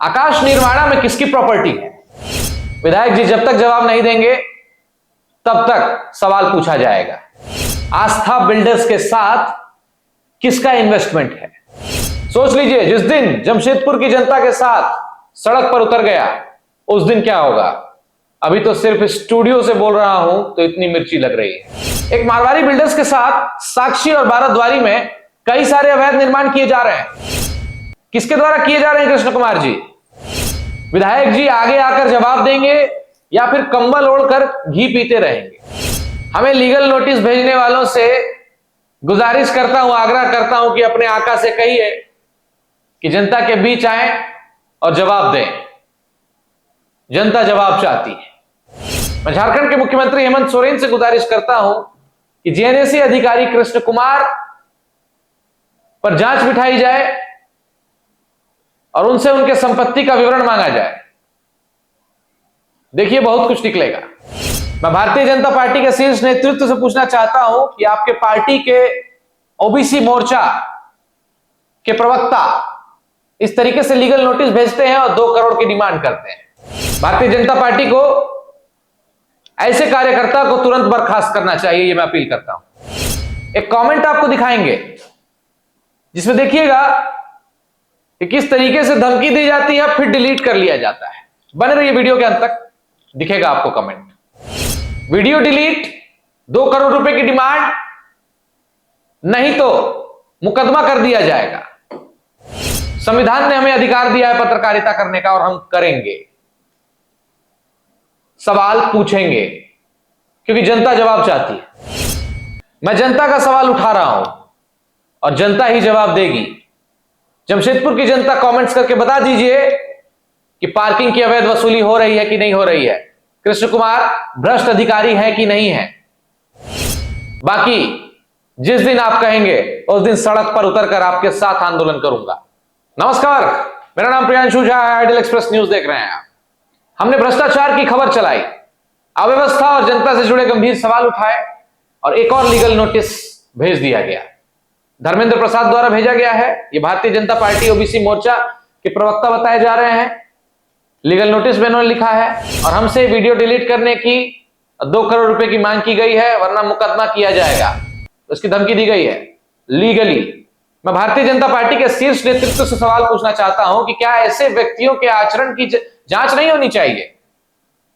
आकाश निर्वाणा में किसकी प्रॉपर्टी है? विधायक जी जब तक जवाब नहीं देंगे तब तक सवाल पूछा जाएगा। आस्था बिल्डर्स के साथ किसका इन्वेस्टमेंट है? सोच लीजिए, जिस दिन जमशेदपुर की जनता के साथ सड़क पर उतर गया उस दिन क्या होगा। अभी तो सिर्फ स्टूडियो से बोल रहा हूं तो इतनी मिर्ची लग रही है। एक मारवाड़ी बिल्डर्स के साथ साक्षी और बाराद्वारी में कई सारे अवैध निर्माण किए जा रहे हैं। किसके द्वारा किए जा रहे हैं कृष्ण कुमार जी? विधायक जी आगे आकर जवाब देंगे या फिर कंबल ओढ़कर घी पीते रहेंगे? हमें लीगल नोटिस भेजने वालों से गुजारिश करता हूं, आग्रह करता हूं कि अपने आका से कहिए कि जनता के बीच आए और जवाब दें। जनता जवाब चाहती है। मैं झारखंड के मुख्यमंत्री हेमंत सोरेन से गुजारिश करता हूं कि जेएनएसी अधिकारी कृष्ण कुमार पर जांच बिठाई जाए और उनसे उनके संपत्ति का विवरण मांगा जाए। देखिए बहुत कुछ निकलेगा। मैं भारतीय जनता पार्टी के शीर्ष नेतृत्व से पूछना चाहता हूं कि आपके पार्टी के ओबीसी मोर्चा के प्रवक्ता इस तरीके से लीगल नोटिस भेजते हैं और 2 करोड़ की डिमांड करते हैं। भारतीय जनता पार्टी को ऐसे कार्यकर्ता को तुरंत बर्खास्त करना चाहिए, यह मैं अपील करता हूं। एक कमेंट आपको दिखाएंगे जिसमें देखिएगा कि किस तरीके से धमकी दी जाती है फिर डिलीट कर लिया जाता है। बने रहिए वीडियो के अंत तक, दिखेगा आपको कमेंट। वीडियो डिलीट, 2 करोड़ रुपए की डिमांड, नहीं तो मुकदमा कर दिया जाएगा। संविधान ने हमें अधिकार दिया है पत्रकारिता करने का और हम करेंगे, सवाल पूछेंगे क्योंकि जनता जवाब चाहती है। मैं जनता का सवाल उठा रहा हूं और जनता ही जवाब देगी। जमशेदपुर की जनता कमेंट्स करके बता दीजिए कि पार्किंग की अवैध वसूली हो रही है कि नहीं हो रही है, कृष्ण कुमार भ्रष्ट अधिकारी है कि नहीं है। बाकी जिस दिन आप कहेंगे उस दिन सड़क पर उतरकर आपके साथ आंदोलन करूंगा। नमस्कार, मेरा नाम प्रियांशु झा है, आइडियल एक्सप्रेस न्यूज देख रहे हैं आप। हमने भ्रष्टाचार की खबर चलाई, अव्यवस्था और जनता से जुड़े गंभीर सवाल उठाए और एक और लीगल नोटिस भेज दिया गया। धर्मेंद्र प्रसाद द्वारा भेजा गया है। ये भारतीय जनता पार्टी ओबीसी मोर्चा के प्रवक्ता बताए जा रहे हैं। लीगल नोटिस में उन्होंने लिखा है और हमसे वीडियो डिलीट करने की 2 करोड़ रुपए की मांग की गई है, वरना मुकदमा किया जाएगा। उसकी धमकी दी गई है लीगली। मैं भारतीय जनता पार्टी के शीर्ष नेतृत्व से सवाल पूछना चाहता हूं कि क्या ऐसे व्यक्तियों के आचरण की जांच नहीं होनी चाहिए?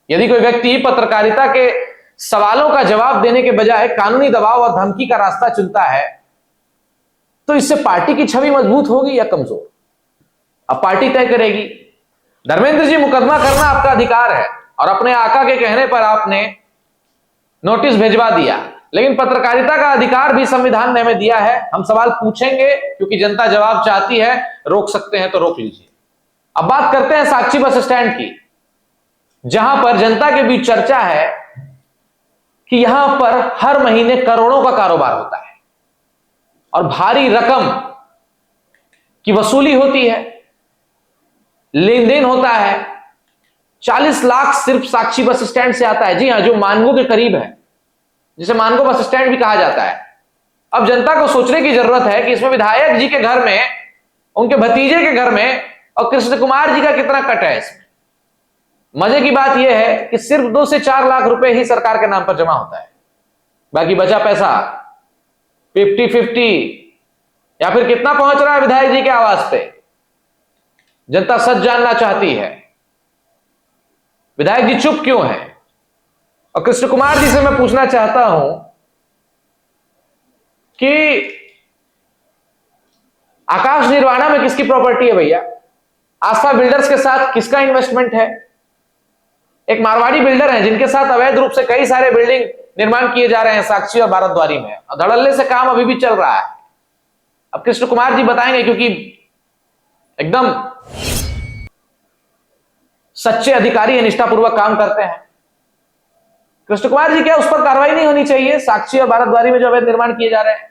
यदि कोई व्यक्ति पत्रकारिता के सवालों का जवाब देने के बजाय कानूनी दबाव और धमकी का रास्ता चुनता है तो इससे पार्टी की छवि मजबूत होगी या कमजोर, अब पार्टी तय करेगी। धर्मेंद्र जी, मुकदमा करना आपका अधिकार है और अपने आका के कहने पर आपने नोटिस भेजवा दिया, लेकिन पत्रकारिता का अधिकार भी संविधान ने हमें दिया है। हम सवाल पूछेंगे क्योंकि जनता जवाब चाहती है। रोक सकते हैं तो रोक लीजिए। अब बात करते हैं साक्षी बस स्टैंड की, जहां पर जनता के बीच चर्चा है कि यहां पर हर महीने करोड़ों का कारोबार होता है और भारी रकम की वसूली होती है, लेन देन होता है। 40 लाख सिर्फ साक्षी बस स्टैंड से आता है। जी हां, जो मानगो के करीब है, जिसे मानगो बस स्टैंड भी कहा जाता है। अब जनता को सोचने की जरूरत है कि इसमें विधायक जी के घर में, उनके भतीजे के घर में और कृष्ण कुमार जी का कितना कट है इसमें। मजे की बात यह है कि सिर्फ 2 से 4 लाख रुपए ही सरकार के नाम पर जमा होता है। बाकी बचा पैसा 50-50 या फिर कितना पहुंच रहा है विधायक जी के आवास पे, जनता सच जानना चाहती है। विधायक जी चुप क्यों है? और कृष्ण कुमार जी से मैं पूछना चाहता हूं कि आकाश निर्वाणा में किसकी प्रॉपर्टी है भैया? आस्था बिल्डर्स के साथ किसका इन्वेस्टमेंट है? एक मारवाड़ी बिल्डर है जिनके साथ अवैध रूप से कई सारे बिल्डिंग निर्माण किए जा रहे हैं साक्षी और बाराद्वारी में, और धड़ल्ले से काम अभी भी चल रहा है। अब कृष्ण कुमार जी बताएंगे क्योंकि एकदम सच्चे अधिकारी हैं, निष्ठापूर्वक काम करते हैं। कृष्ण कुमार जी, क्या उस पर कार्रवाई नहीं होनी चाहिए? साक्षी और बाराद्वारी में जो अवैध निर्माण किए जा रहे हैं,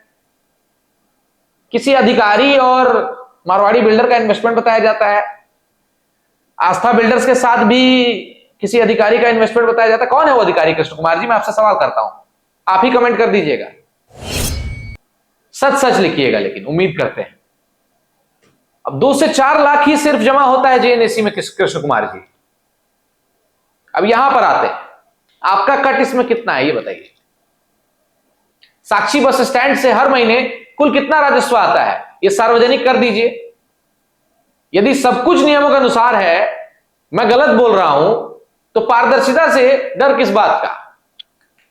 किसी अधिकारी और मारवाड़ी बिल्डर का इन्वेस्टमेंट बताया जाता है। आस्था बिल्डर्स के साथ भी किसी अधिकारी का इन्वेस्टमेंट बताया जाता है। कौन है वो अधिकारी? कृष्ण कुमार जी, मैं आपसे सवाल करता हूं, आप ही कमेंट कर दीजिएगा। सच सच लिखिएगा, लेकिन उम्मीद करते हैं अब 2 से 4 लाख ही सिर्फ जमा होता है जेएनएसी में कृष्ण कुमार जी। अब यहां पर आते हैं, आपका कट इसमें कितना है ये बताइए। साक्षी बस स्टैंड से हर महीने कुल कितना राजस्व आता है ये सार्वजनिक कर दीजिए। यदि सब कुछ नियमों के अनुसार है, मैं गलत बोल रहा हूं, तो पारदर्शिता से डर किस बात का।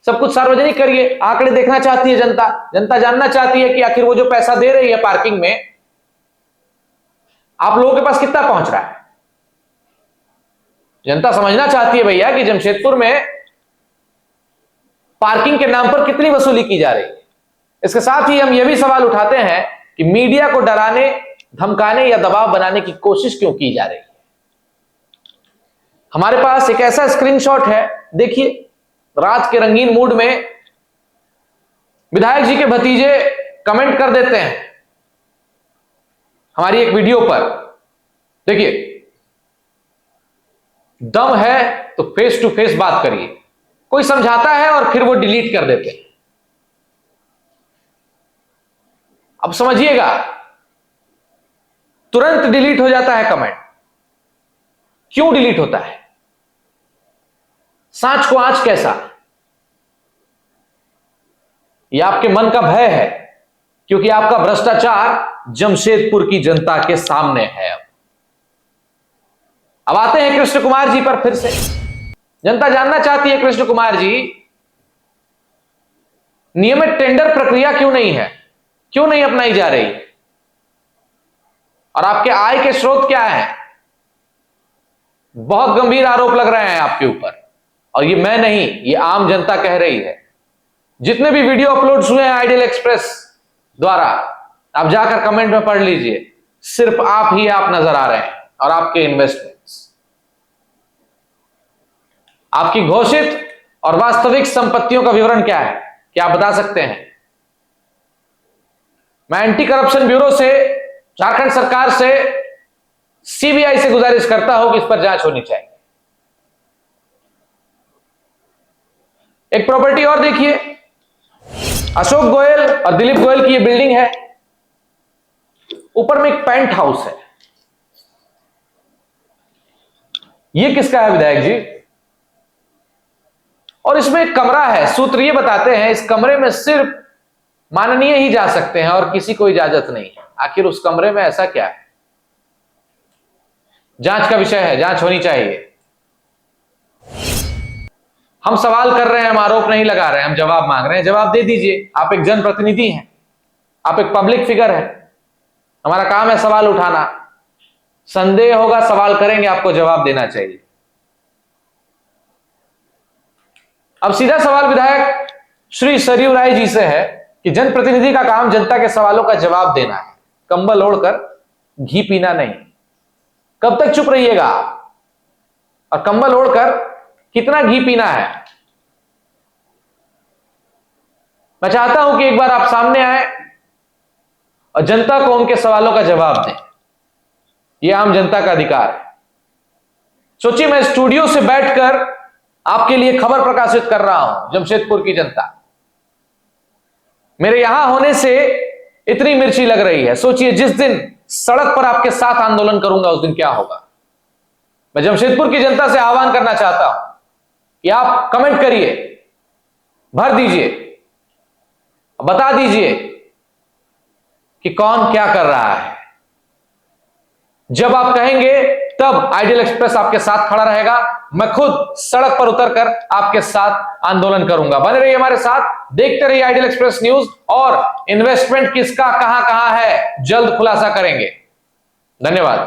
सब कुछ सार्वजनिक करिए। आंकड़े देखना चाहती है जनता, जनता जानना चाहती है कि आखिर वो जो पैसा दे रही है पार्किंग में, आप लोगों के पास कितना पहुंच रहा है। जनता समझना चाहती है भैया कि जमशेदपुर में पार्किंग के नाम पर कितनी वसूली की जा रही है। इसके साथ ही हम यह भी सवाल उठाते हैं कि मीडिया को डराने, धमकाने या दबाव बनाने की कोशिश क्यों की जा रही है। हमारे पास एक ऐसा स्क्रीनशॉट है, देखिए। रात के रंगीन मूड में विधायक जी के भतीजे कमेंट कर देते हैं हमारी एक वीडियो पर। देखिए, दम है तो फेस टू फेस बात करिए। कोई समझाता है और फिर वो डिलीट कर देते हैं। अब समझिएगा, तुरंत डिलीट हो जाता है कमेंट। क्यों डिलीट होता है? सांच को आंच कैसा? यह आपके मन का भय है, क्योंकि आपका भ्रष्टाचार जमशेदपुर की जनता के सामने है। अब आते हैं कृष्ण कुमार जी पर फिर से। जनता जानना चाहती है, कृष्ण कुमार जी, नियमित टेंडर प्रक्रिया क्यों नहीं है, क्यों नहीं अपनाई जा रही, और आपके आय के स्रोत क्या है? बहुत गंभीर आरोप लग रहे हैं आपके ऊपर, और ये मैं नहीं, ये आम जनता कह रही है। जितने भी वीडियो अपलोड्स हुए हैं आइडियल एक्सप्रेस द्वारा, आप जाकर कमेंट में पढ़ लीजिए। सिर्फ आप ही आप नजर आ रहे हैं, और आपके इन्वेस्टमेंट्स। आपकी घोषित और वास्तविक संपत्तियों का विवरण क्या है, क्या आप बता सकते हैं? मैं एंटी करप्शन ब्यूरो से, झारखंड सरकार से, सीबीआई से गुजारिश करता हूं कि इस पर जांच होनी चाहिए। एक प्रॉपर्टी और देखिए, अशोक गोयल और दिलीप गोयल की यह बिल्डिंग है। ऊपर में एक पेंट हाउस है। यह किसका है विधायक जी? और इसमें एक कमरा है। सूत्र ये बताते हैं इस कमरे में सिर्फ माननीय ही जा सकते हैं और किसी को इजाजत नहीं है। आखिर उस कमरे में ऐसा क्या है? जांच का विषय है, जांच होनी चाहिए। हम सवाल कर रहे हैं, हम आरोप नहीं लगा रहे हैं, हम जवाब मांग रहे हैं। जवाब दे दीजिए। आप एक जनप्रतिनिधि हैं, आप एक पब्लिक फिगर हैं। हमारा काम है सवाल उठाना। संदेह होगा, सवाल करेंगे, आपको जवाब देना चाहिए। अब सीधा सवाल विधायक श्री सरयू राय जी से है कि जनप्रतिनिधि का काम जनता के सवालों का जवाब देना है, कंबल ओढ़कर घी पीना नहीं। कब तक चुप रहिएगा? और कंबल ओढ़कर कितना घी पीना है? मैं चाहता हूं कि एक बार आप सामने आए और जनता को उनके सवालों का जवाब दें। यह आम जनता का अधिकार है। सोचिए, मैं स्टूडियो से बैठकर आपके लिए खबर प्रकाशित कर रहा हूं। जमशेदपुर की जनता, मेरे यहां होने से इतनी मिर्ची लग रही है। सोचिए, जिस दिन सड़क पर आपके साथ आंदोलन करूंगा उस दिन क्या होगा। मैं जमशेदपुर की जनता से आह्वान करना चाहता हूं कि आप कमेंट करिए, भर दीजिए, बता दीजिए कि कौन क्या कर रहा है। जब आप कहेंगे तब आइडियल एक्सप्रेस आपके साथ खड़ा रहेगा। मैं खुद सड़क पर उतरकर आपके साथ आंदोलन करूंगा। बने रहिए हमारे साथ, देखते रहिए आइडियल एक्सप्रेस न्यूज, और इन्वेस्टमेंट किसका कहां कहां है जल्द खुलासा करेंगे। धन्यवाद।